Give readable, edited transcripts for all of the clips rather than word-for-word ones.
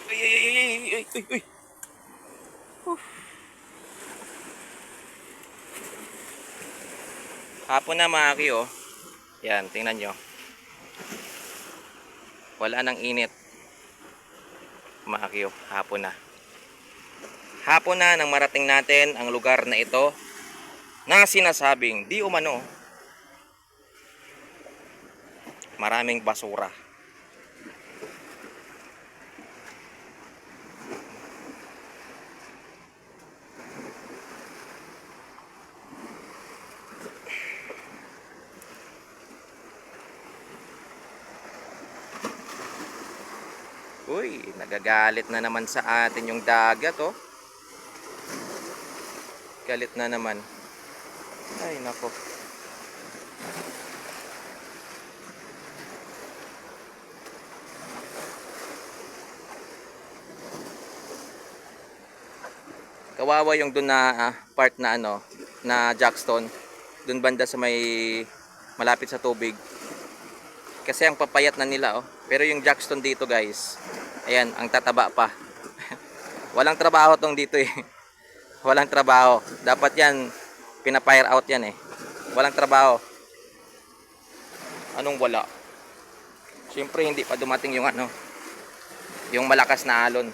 Ay, ay, ay, ay, ay, ay, ay. Hapon na mga ki, oh. Yan, tingnan nyo. Wala nang init. Mga ki, oh. Hapon na. Hapon na nang marating natin ang lugar na ito na sinasabing di umano maraming basura. Uy, nagagalit na naman sa atin yung dagat, oh. Galit na naman. Ay, nako. Kawawa yung dun na part na ano, na jackstone. Dun banda sa may malapit sa tubig. Kasi ang papayat na nila, oh. Pero yung jackstone dito, guys, ayan, ang tataba pa. Walang trabaho tong dito eh. Walang trabaho. Dapat yan, pinapire out yan eh. Walang trabaho. Anong wala? Siyempre hindi pa dumating yung ano, yung malakas na alon.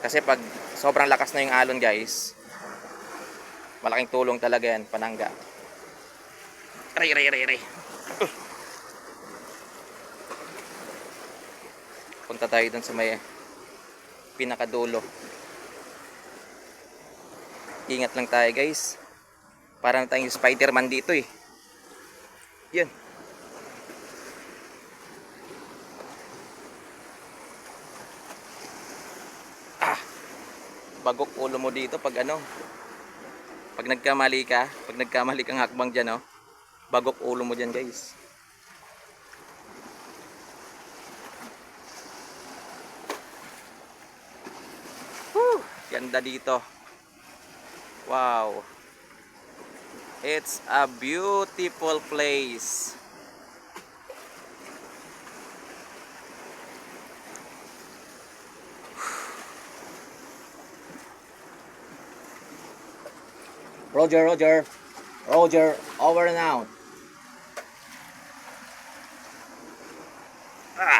Kasi pag sobrang lakas na yung alon, guys, malaking tulong talaga yan, panangga. Aray, aray, aray, aray. Punta tayo dun sa may pinakadulo. Ingat lang tayo, guys. Parang tayong Spider-Man dito eh. Yan. Bagok ulo mo dito pag ano, pag nagkamali kang hakbang dyan, oh, bagok ulo mo dyan, guys. Whew, ganda dito. Wow, it's a beautiful place. Roger, Roger. Roger, over and out. Ah.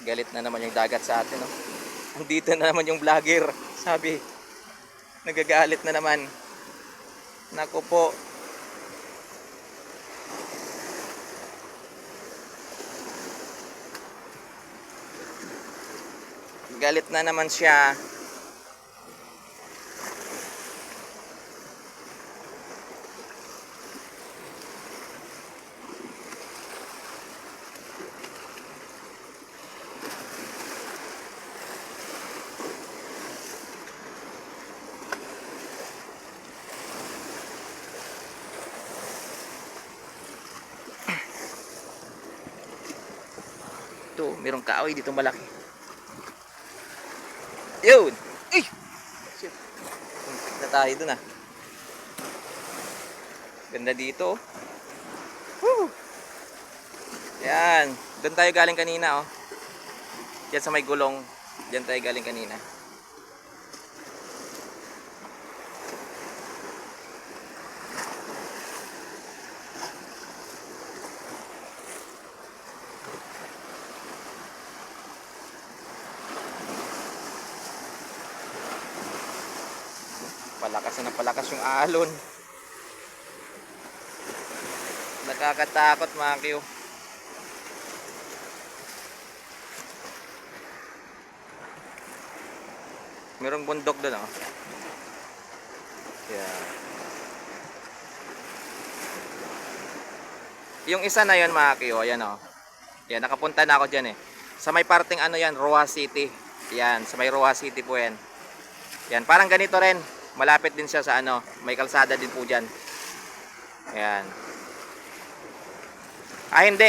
Galit na naman yung dagat sa atin, oh. Andito na naman yung vlogger. Sabi, nagagalit na naman. Naku po. Galit na naman siya. Ito, merong kaaway dito malaki. Yun! Ay! Shit. Puntik na tayo dun, ah. Ganda dito, oh. Woo! Yan. Doon tayo galing kanina, oh. Yan sa may gulong. Diyan tayo galing kanina. Palakas na palakas yung alon. Nakakatakot, mga kiyo. Merong bundok doon, oh. Yeah. Yung isa na yun, mga kiyo, ayan, oh. Yan, nakapunta na ako dyan eh. Sa may parting ano yan, Roa City. Yan, sa may Roa City po yan. Yan, parang ganito rin. Malapit din siya sa ano, may kalsada din po dyan. Ayan. Ah, hindi.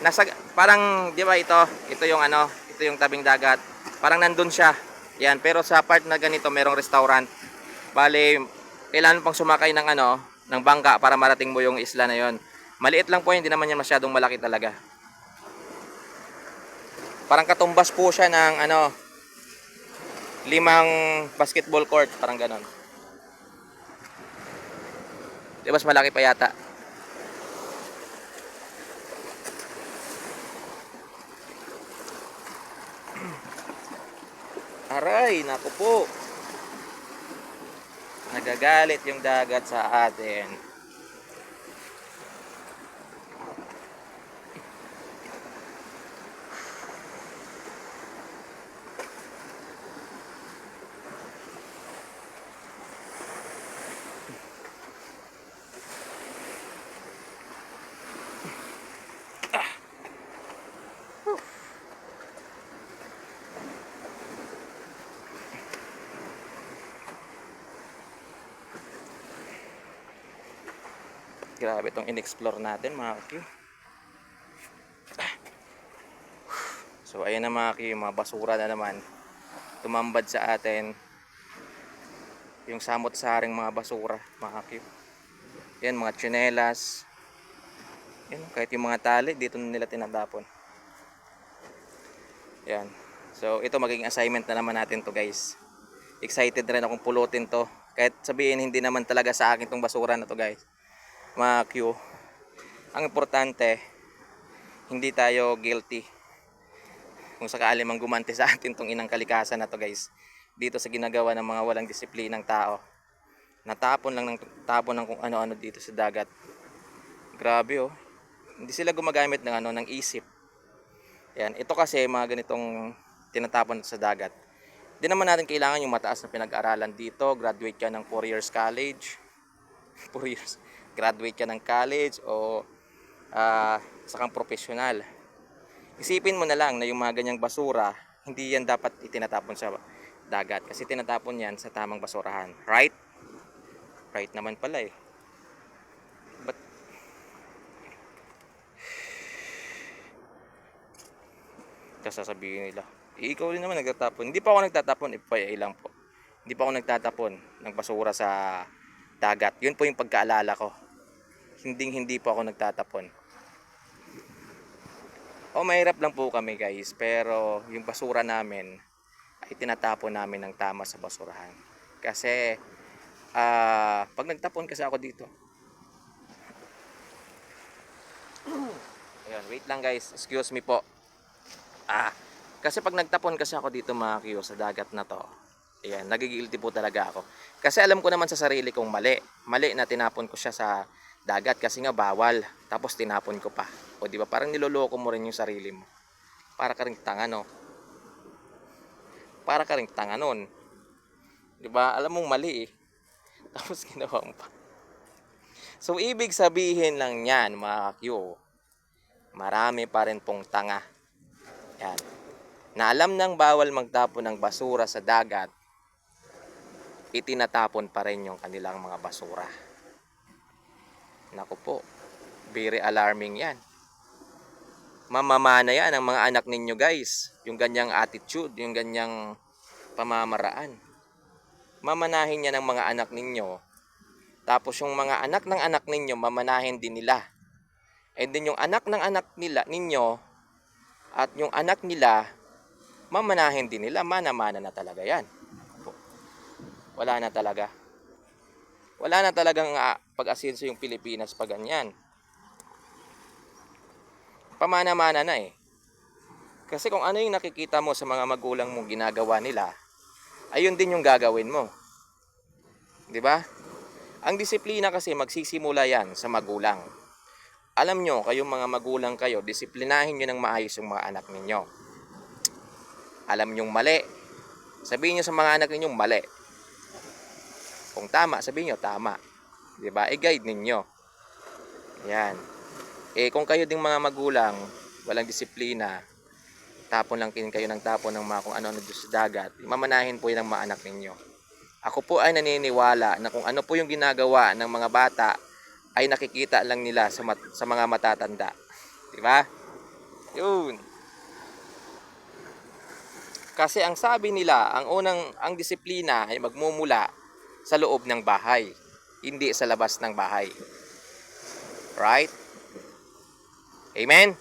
Nasa, parang, di ba ito yung ano, ito yung tabing dagat. Parang nandun siya. Yan, pero sa part na ganito, merong restaurant. Bale, kailangan pang sumakay ng ng bangka para marating mo yung isla na yon. Maliit lang po, hindi naman yan masyadong malaki talaga. Parang katumbas po siya ng 5 basketball court, parang ganon. Di mas malaki pa yata. Aray, naku po. Nagagalit yung dagat sa atin. Grabe itong in-explore natin mga Q. So ayan na mga Q, mga basura na naman tumambad sa atin. Yung samot-saring mga basura mga Q. Yan, mga tsinelas. Yan, kahit yung mga tali dito nila tinatapon. Yan. So ito magiging assignment na naman natin to guys. Excited rin akong pulutin to. Kahit sabihin hindi naman talaga sa akin tong basura na to guys. Mga Q, ang importante hindi tayo guilty kung sakali mang gumanti sa atin tong inang kalikasan na to guys, dito sa ginagawa ng mga walang disiplinang tao. Natapon lang ng tapon ng kung ano-ano dito sa dagat. Grabe oh, hindi sila gumagamit ng ng isip. Yan, ito kasi mga ganitong tinatapon sa dagat, di naman natin kailangan yung mataas na pinag-aralan dito, graduate ka ng 4 years college 4 years graduate ka ng college o isa kang professional. Isipin mo na lang na yung mga ganyang basura, hindi yan dapat itinatapon sa dagat kasi tinatapon yan sa tamang basurahan. Right? Right naman pala eh. But sasabihin nila, ikaw rin naman nagtatapon. Hindi pa ako nagtatapon, FYI lang po. Hindi pa ako nagtatapon ng basura sa dagat. Yun po yung pagkaalala ko. Hindi po ako nagtatapon. Mahirap lang po kami guys, pero yung basura namin ay tinatapon namin ng tama sa basurahan. Kasi pag nagtapon kasi ako dito. Ayun, wait lang guys, excuse me po. Kasi pag nagtapon kasi ako dito mga Q sa dagat na to, ayan, nagigilty po talaga ako. Kasi alam ko naman sa sarili kong mali na tinapon ko siya sa dagat kasi nga bawal. Tapos tinapon ko pa. O di ba parang niloloko mo rin yung sarili mo. Para ka ring tanga no. Para ka ring tanga noon. Di ba? Alam mong mali eh. Tapos ginawa mo pa. So ibig sabihin lang yan mga Q, marami pa rin pong tanga. Yan. Na alam nang bawal magtapon ng basura sa dagat, itinatapon pa rin yung kanilang mga basura. Naku po, very alarming yan. Mamamana yan ang mga anak ninyo guys. Yung ganyang attitude, yung ganyang pamamaraan. Mamanahin yan ng mga anak ninyo. Tapos yung mga anak ng anak ninyo, mamanahin din nila. And then yung anak ng anak nila ninyo at yung anak nila, mamanahin din nila. Mana-mana na talaga yan. Wala na talaga. Wala na talagang pag-asenso yung Pilipinas pag ganyan. Pamana-mana na eh. Kasi kung ano yung nakikita mo sa mga magulang mong ginagawa nila, ayun din yung gagawin mo. 'Di ba? Ang disiplina kasi magsisimula yan sa magulang. Alam nyo, kayong mga magulang kayo, disiplinahin nyo ng maayos yung mga anak ninyo. Alam nyong mali, sabihin nyo sa mga anak ninyo mali. Kung tama, sabihin nyo tama. 'Di ba? I-guide ninyo. Yan. Kung kayo ding mga magulang, walang disiplina, tapon lang kayo ng tapon ng mga kung ano-ano sa dagat, mamanahin po yan ng mga anak ninyo. Ako po ay naniniwala na kung ano po yung ginagawa ng mga bata, ay nakikita lang nila sa mga matatanda. Diba? Yun. Kasi ang sabi nila, ang disiplina ay magmumula sa loob ng bahay, hindi sa labas ng bahay. Right? Amen?